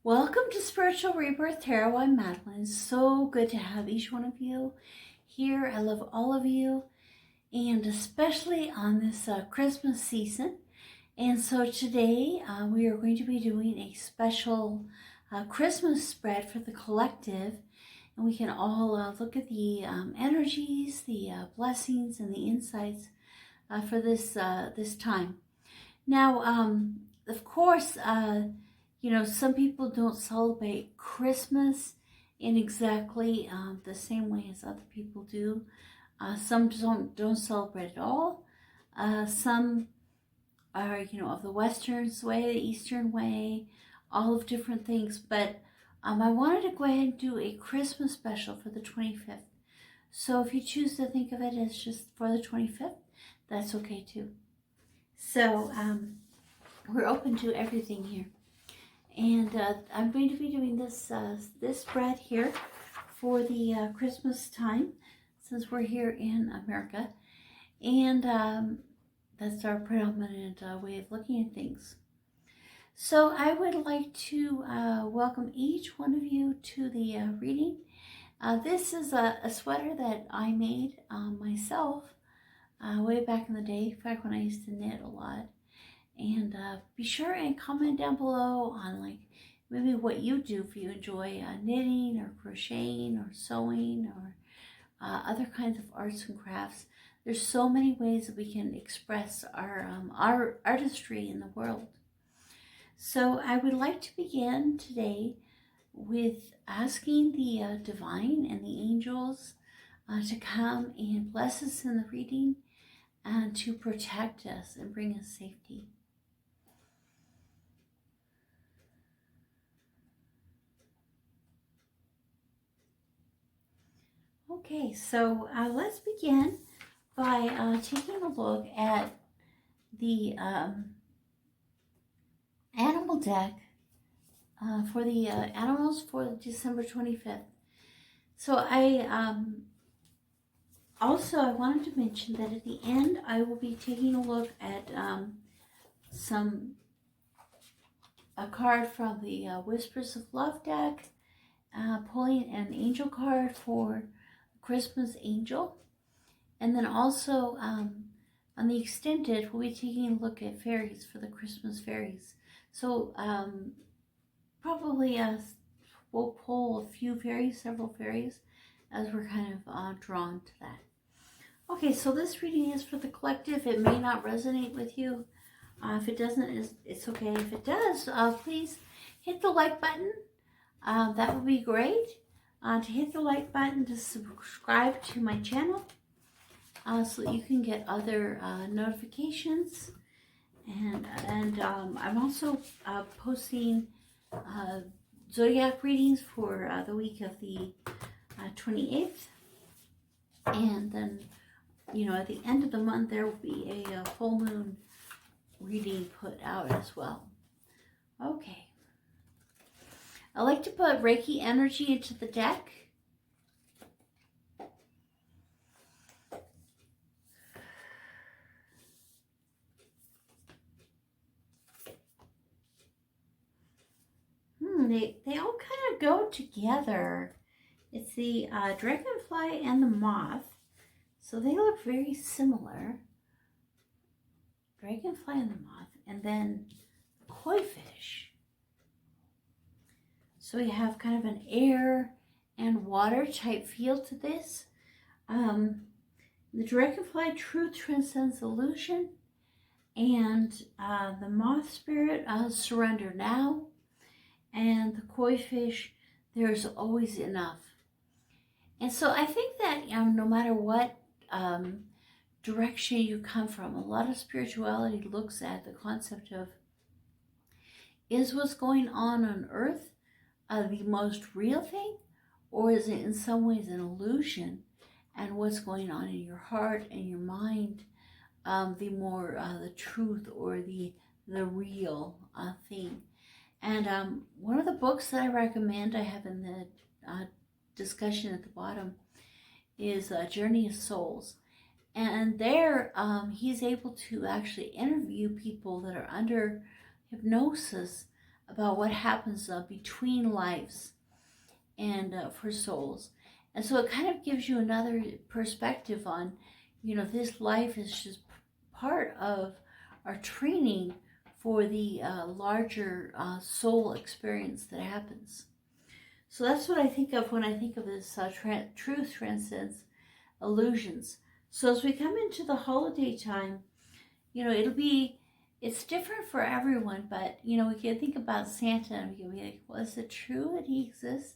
Welcome to Spiritual Rebirth Tarot. I'm Madelyn. So good to have each one of you here. I love all of you, and especially on this Christmas season. And so today we are going to be doing a special Christmas spread for the collective, and we can all look at the energies, the blessings, and the insights for this time. Now, of course, some people don't celebrate Christmas in exactly the same way as other people do. Some don't celebrate at all. Some are, of the Western way, the Eastern way, all of different things. But I wanted to go ahead and do a Christmas special for the 25th. So if you choose to think of it as just for the 25th, that's okay too. So we're open to everything here. And I'm going to be doing this spread here for the Christmas time, since we're here in America. And that's our predominant way of looking at things. So I would like to welcome each one of you to the reading. This is a sweater that I made myself way back in the day, back when I used to knit a lot. And be sure and comment down below on maybe what you do if you enjoy knitting or crocheting or sewing or other kinds of arts and crafts. There's so many ways that we can express our artistry in the world. So I would like to begin today with asking the divine and the angels to come and bless us in the reading and to protect us and bring us safety. Okay, so let's begin by taking a look at the animal deck for the animals for December 25th. So I wanted to mention that at the end I will be taking a look at a card from the Whispers of Love deck, pulling an angel card for Christmas angel, and then also on the extended we'll be taking a look at fairies for the Christmas fairies. So probably we'll pull a few fairies, several fairies, as we're kind of drawn to that. Okay, so this reading is for the collective. It may not resonate with you. If it doesn't, it's okay. If it does, please hit the like button. That would be great. To hit the like button, to subscribe to my channel so that you can get other notifications. And I'm also posting zodiac readings for the week of the 28th. And then, at the end of the month, there will be a full moon reading put out as well. Okay. I like to put Reiki energy into the deck. They all kind of go together. It's the dragonfly and the moth. So they look very similar. Dragonfly and the moth. And then koi fish. So we have kind of an air and water type feel to this. The dragonfly, truth transcends illusion. And the moth spirit, surrender now. And the koi fish, there's always enough. And so I think that no matter what direction you come from, a lot of spirituality looks at the concept of, is what's going on earth the most real thing, or is it in some ways an illusion? And what's going on in your heart and your mind, the more the truth or the real thing. And one of the books that I recommend, I have in the discussion at the bottom, is Journey of Souls. And there he's able to actually interview people that are under hypnosis about what happens between lives and for souls. And so it kind of gives you another perspective on, this life is just part of our training for the larger soul experience that happens. So that's what I think of when I think of this truth transcends illusions. So as we come into the holiday time, it's different for everyone, but, we can think about Santa and we can be like, well, is it true that he exists?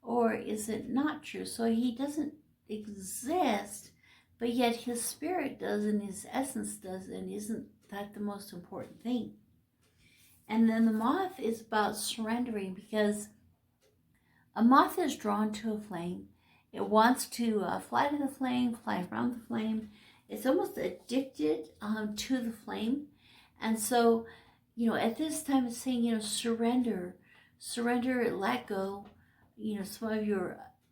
Or is it not true? So he doesn't exist, but yet his spirit does and his essence does, and isn't that the most important thing? And then the moth is about surrendering, because a moth is drawn to a flame. It wants to fly to the flame, fly around the flame. It's almost addicted to the flame. And so, at this time it's saying, surrender, let go, some of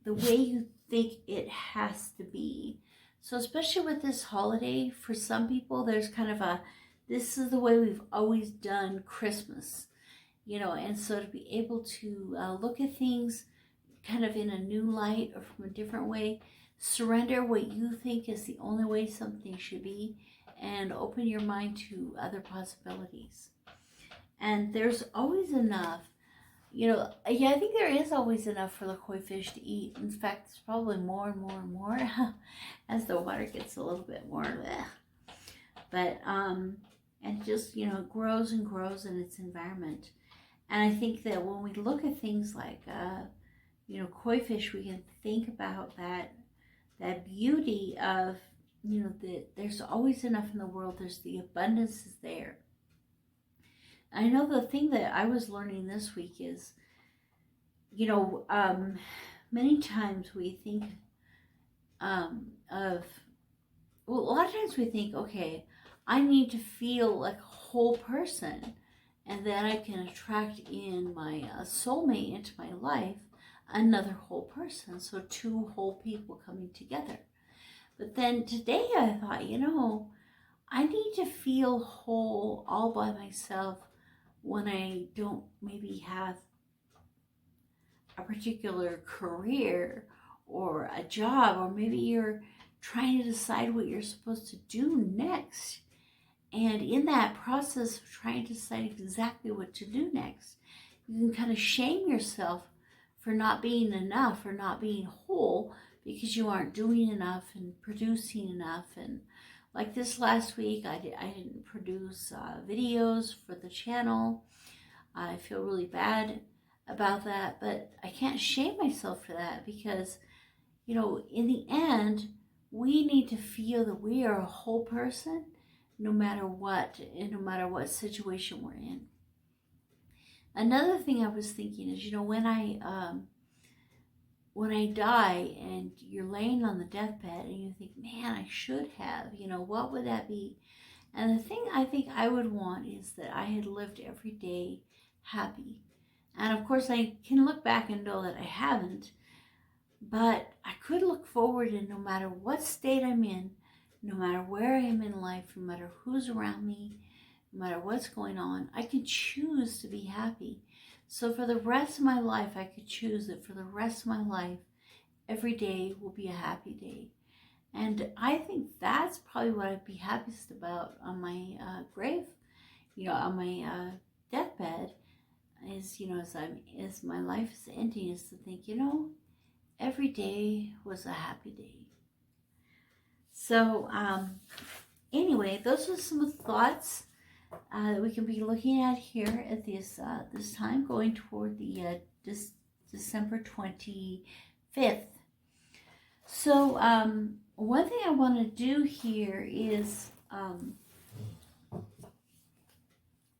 the way you think it has to be. So especially with this holiday, for some people, there's kind of this is the way we've always done Christmas, and so to be able to look at things kind of in a new light or from a different way, surrender what you think is the only way something should be, and open your mind to other possibilities. And there's always enough, I think there is always enough for the koi fish to eat. In fact, it's probably more and more and more as the water gets a little bit more. But, and it just, grows and grows in its environment. And I think that when we look at things like, koi fish, we can think about that beauty of, that there's always enough in the world. There's the abundance is there. I know the thing that I was learning this week is, many times we think a lot of times we think, okay, I need to feel like a whole person, and then I can attract in my soulmate into my life, another whole person. So two whole people coming together. But then today I thought, I need to feel whole all by myself when I don't maybe have a particular career or a job, or maybe you're trying to decide what you're supposed to do next. And in that process of trying to decide exactly what to do next, you can kind of shame yourself for not being enough or not being whole, because you aren't doing enough and producing enough. And like this last week, I didn't produce videos for the channel. I feel really bad about that, but I can't shame myself for that, because, in the end, we need to feel that we are a whole person, no matter what, and no matter what situation we're in. Another thing I was thinking is, when I die and you're laying on the deathbed and you think, man, I should have, what would that be? And the thing I think I would want is that I had lived every day happy. And of course I can look back and know that I haven't, but I could look forward, and no matter what state I'm in, no matter where I am in life, no matter who's around me, no matter what's going on, I can choose to be happy. So for the rest of my life, I could choose that for the rest of my life, every day will be a happy day. And I think that's probably what I'd be happiest about on my grave, on my deathbed, is, as my life is ending, is to think, every day was a happy day. So anyway, those are some of the thoughts that we can be looking at here at this time, going toward the December 25th. So one thing I want to do here is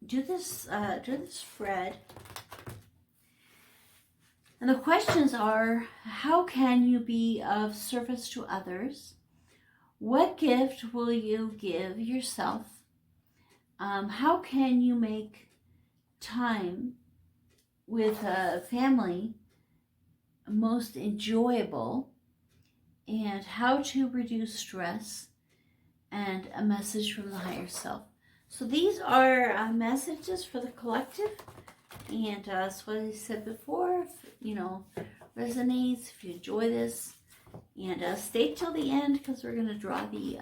do this spread. And the questions are, how can you be of service to others? What gift will you give yourself? How can you make time with family most enjoyable? And how to reduce stress, and a message from the higher self. So these are messages for the collective, And that's what I said before. If, resonates, if you enjoy this, and stay till the end because we're going to draw the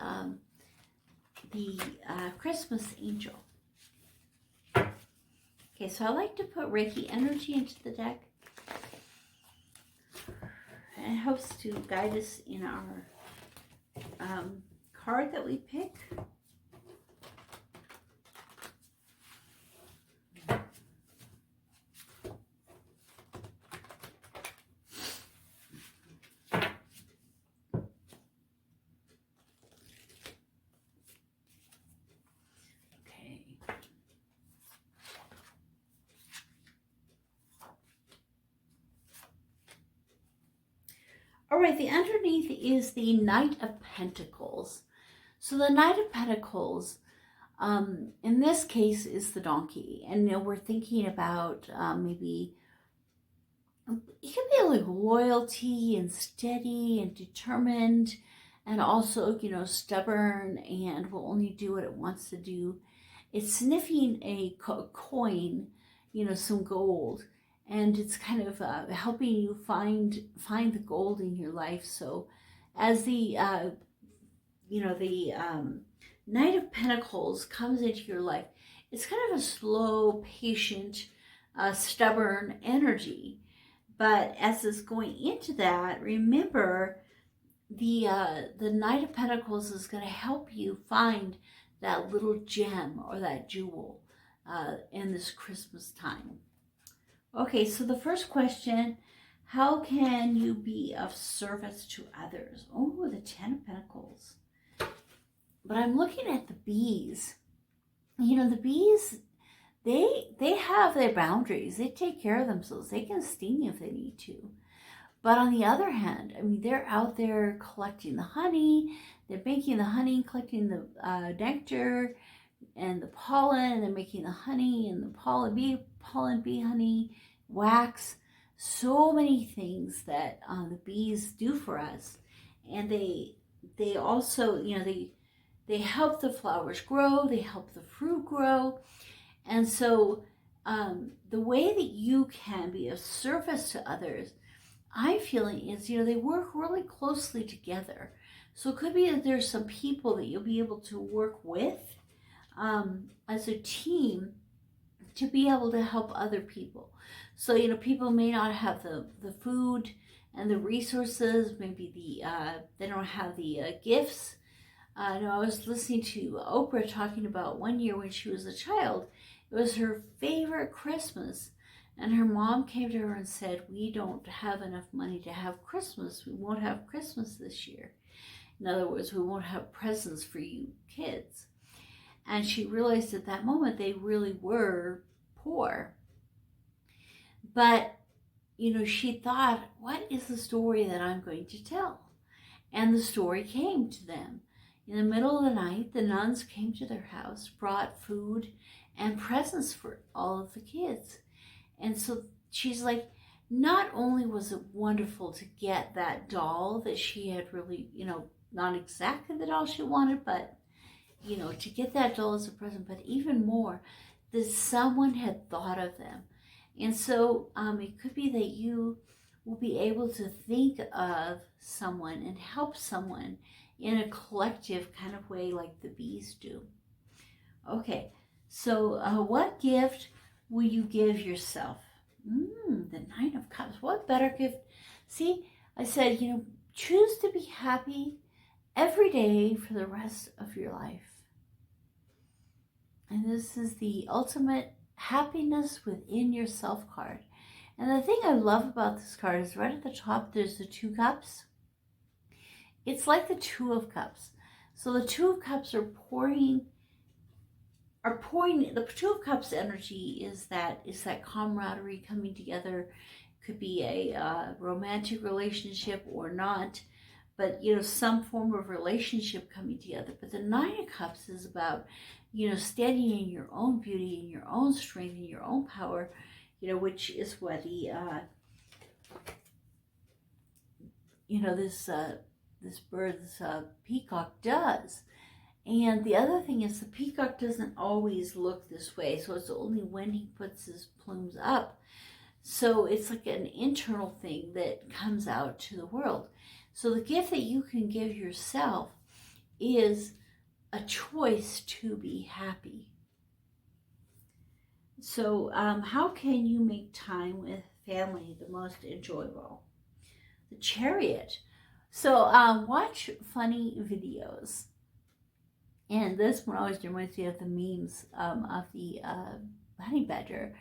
Christmas angel. Okay, so I like to put Reiki energy into the deck. And it helps to guide us in our card that we pick. All right, the underneath is the Knight of Pentacles. So the Knight of Pentacles, in this case, is the donkey. And we're thinking about maybe, it can be like loyalty and steady and determined, and also, stubborn and will only do what it wants to do. It's sniffing a coin, some gold. And it's kind of helping you find the gold in your life. So as the Knight of Pentacles comes into your life, it's kind of a slow, patient, stubborn energy. But as it's going into that, remember the Knight of Pentacles is going to help you find that little gem or that jewel in this Christmas time. Okay, so the first question, how can you be of service to others? Oh, the Ten of Pentacles. But I'm looking at the bees. The bees, they have their boundaries. They take care of themselves. They can sting you if they need to. But on the other hand, they're out there collecting the honey. They're making the honey, collecting the nectar and the pollen. And they're making the honey and the pollen, bee honey, wax. So many things that the bees do for us. And they also, they help the flowers grow. They help the fruit grow. And so the way that you can be of service to others, I'm feeling is, they work really closely together. So it could be that there's some people that you'll be able to work with as a team to be able to help other people. So, people may not have the food and the resources, maybe they don't have the gifts. I was listening to Oprah talking about one year when she was a child, it was her favorite Christmas. And her mom came to her and said, we don't have enough money to have Christmas. We won't have Christmas this year. In other words, we won't have presents for you kids. And she realized at that moment they really were poor. But, she thought, what is the story that I'm going to tell? And the story came to them. In the middle of the night, the nuns came to their house, brought food and presents for all of the kids. And so she's like, not only was it wonderful to get that doll that she had really, not exactly the doll she wanted, but, to get that doll as a present, but even more, that someone had thought of them. And so it could be that you will be able to think of someone and help someone in a collective kind of way like the bees do. Okay, so what gift will you give yourself? The Nine of Cups. What better gift? See, I said, choose to be happy every day for the rest of your life. And this is the ultimate happiness within yourself card. And the thing I love about this card is right at the top, there's the Two Cups. It's like the Two of Cups. So the Two of Cups are pouring, the Two of Cups energy is that camaraderie coming together. Could be a romantic relationship or not, but some form of relationship coming together. But the Nine of Cups is about standing in your own beauty, in your own strength, in your own power, which is what the this bird, this peacock does. And the other thing is the peacock doesn't always look this way. So it's only when he puts his plumes up. So it's like an internal thing that comes out to the world. So the gift that you can give yourself is a choice to be happy. So how can you make time with family the most enjoyable? The Chariot. So watch funny videos. And this one always reminds me of the memes of the honey badger.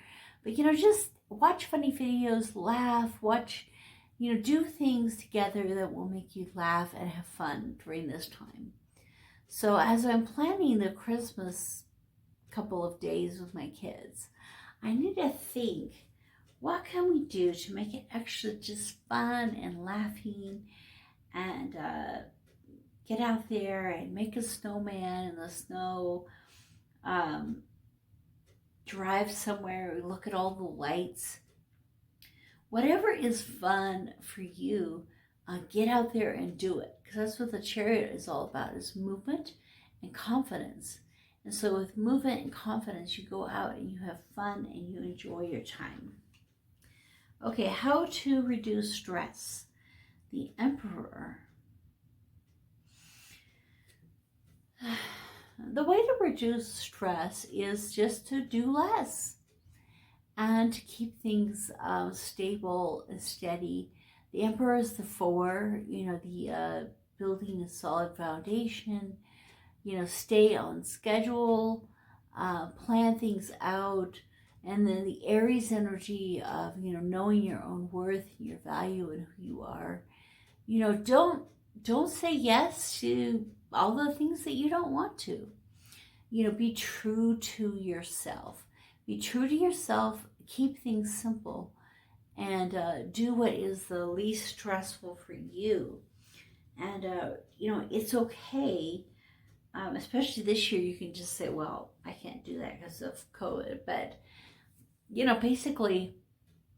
But, just watch funny videos, laugh, watch, do things together that will make you laugh and have fun during this time. So as I'm planning the Christmas couple of days with my kids, I need to think, what can we do to make it extra just fun and laughing, and get out there and make a snowman in the snow, drive somewhere, look at all the lights. Whatever is fun for you, get out there and do it. Because that's what the Chariot is all about, is movement and confidence. And so with movement and confidence, you go out and you have fun and you enjoy your time. Okay, how to reduce stress. The Emperor. The way to reduce stress is just to do less and to keep things stable and steady. The Emperor is the 4, the building a solid foundation, stay on schedule, plan things out. And then the Aries energy of, knowing your own worth, your value, and who you are. Don't say yes to all the things that you don't want to. Be true to yourself. Be true to yourself, keep things simple, and do what is the least stressful for you. And, it's okay, especially this year, you can just say, well, I can't do that because of COVID. But, basically,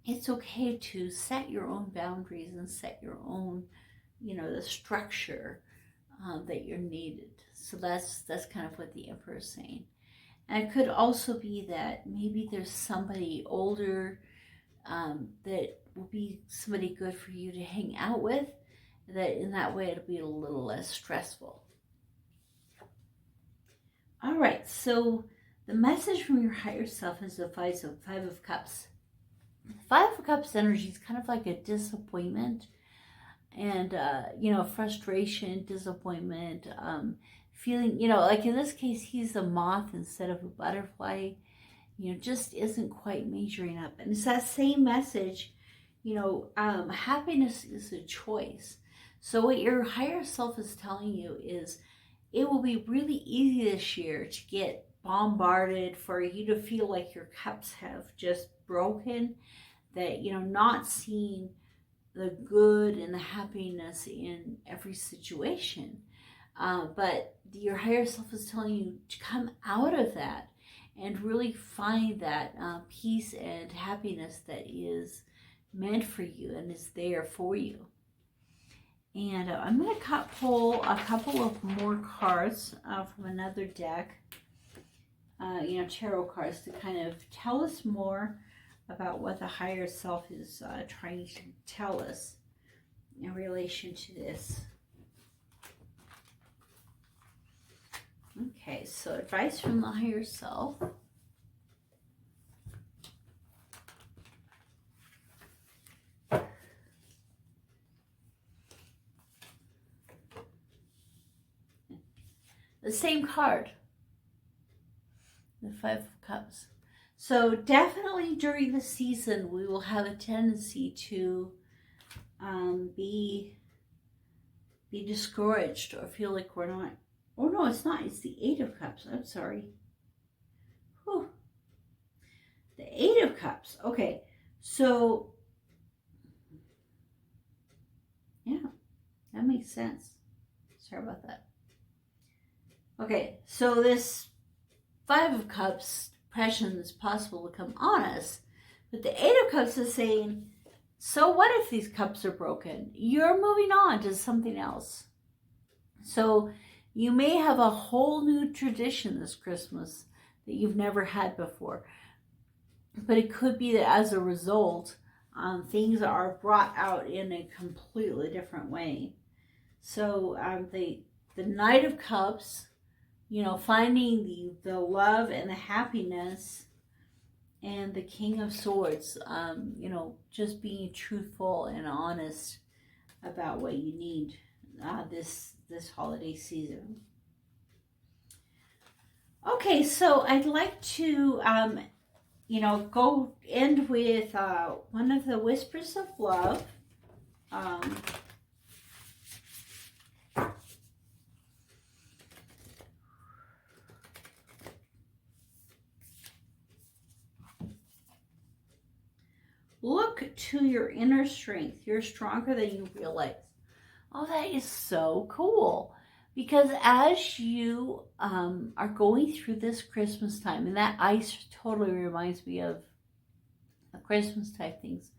it's okay to set your own boundaries and set your own, the structure that you're needed. So that's kind of what the Emperor is saying. And it could also be that maybe there's somebody older that will be somebody good for you to hang out with, that in that way it'll be a little less stressful. All right, so the message from your higher self is the 5 of Cups. The 5 of Cups energy is kind of like a disappointment and, frustration, disappointment, feeling, like in this case, he's a moth instead of a butterfly, just isn't quite measuring up. And it's that same message, happiness is a choice. So what your higher self is telling you is it will be really easy this year to get bombarded, for you to feel like your cups have just broken, that, not seeing the good and the happiness in every situation. But your higher self is telling you to come out of that and really find that peace and happiness that is meant for you and is there for you. And I'm going to pull a couple of more cards from another deck, tarot cards, to kind of tell us more about what the higher self is trying to tell us in relation to this. Okay, so advice from the higher self. The same card, the 5 of Cups. So definitely during the season, we will have a tendency to be discouraged or feel like we're not. Oh no, it's not. It's the 8 of Cups. I'm sorry. Whew. The 8 of Cups. Okay, so yeah, that makes sense. Sorry about that. Okay, so this 5 of Cups, depression is possible to come on us, but the 8 of Cups is saying, so what if these cups are broken? You're moving on to something else. So, You may have a whole new tradition this Christmas that you've never had before. But it could be that as a result, things are brought out in a completely different way. So the Knight of Cups, finding the love and the happiness, and the King of Swords, just being truthful and honest about what you need this holiday season. Okay, so I'd like to go end with one of the Whispers of Love. Look to your inner strength. You're stronger than you realize. Oh, that is so cool. Because as you are going through this Christmas time, and that ice totally reminds me of Christmas type things.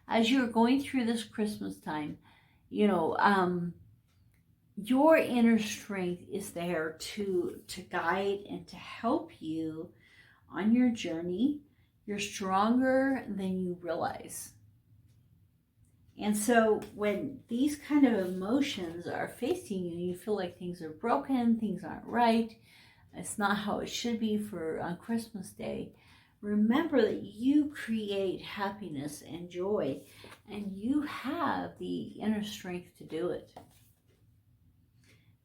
As you're going through this Christmas time, your inner strength is there to guide and to help you on your journey. You're stronger than you realize. And so when these kind of emotions are facing you, you feel like things are broken, things aren't right, it's not how it should be on Christmas Day, remember that you create happiness and joy, and you have the inner strength to do it.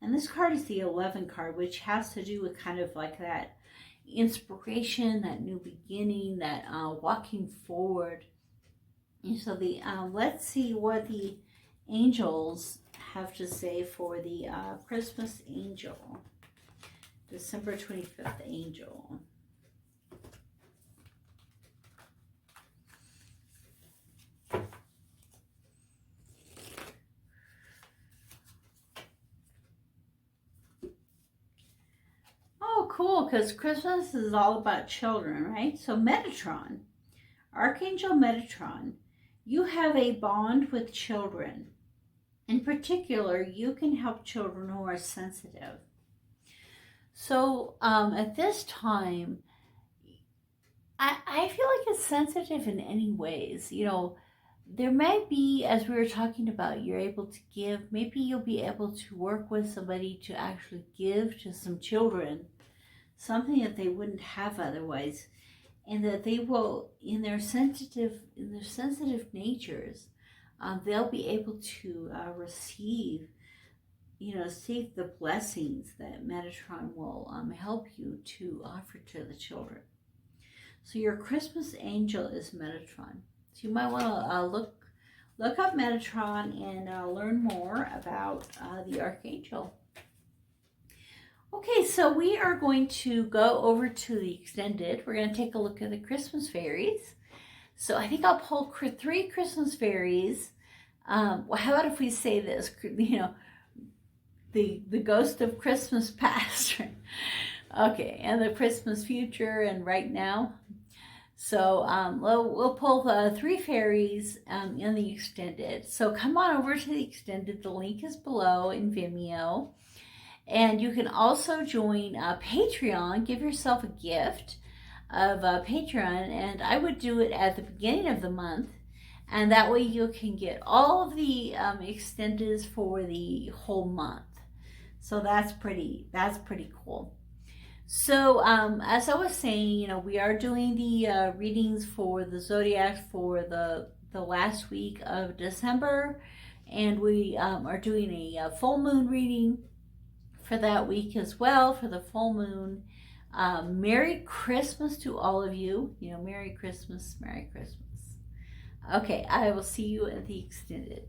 And this card is the 11 card, which has to do with kind of like that inspiration, that new beginning, that walking forward. And so let's see what the angels have to say for the Christmas angel, December 25th angel. Oh, cool, because Christmas is all about children, right? So Metatron, Archangel Metatron, you have a bond with children. In particular, you can help children who are sensitive. So at this time, I feel like it's sensitive in any ways. There might be, as we were talking about, you're able to give. Maybe you'll be able to work with somebody to actually give to some children something that they wouldn't have otherwise. And that they will, in their sensitive natures, they'll be able to receive the blessings that Metatron will help you to offer to the children. So your Christmas angel is Metatron. So you might want to look up Metatron and learn more about the Archangel. Okay, so we are going to go over to the extended. We're going to take a look at the Christmas fairies. So I think I'll pull 3 Christmas fairies. Well, how about if we say this? The ghost of Christmas past. Okay, and the Christmas future and right now. So we'll pull 3 fairies in the extended. So come on over to the extended. The link is below in Vimeo. And you can also join Patreon. Give yourself a gift of Patreon. And I would do it at the beginning of the month. And that way you can get all of the extendeds for the whole month. So that's pretty cool. So as I was saying, we are doing the readings for the zodiac for the last week of December. And we are doing a full moon reading for that week as well, for the full moon. Merry Christmas to all of you. Merry Christmas, Merry Christmas. Okay, I will see you at the extended.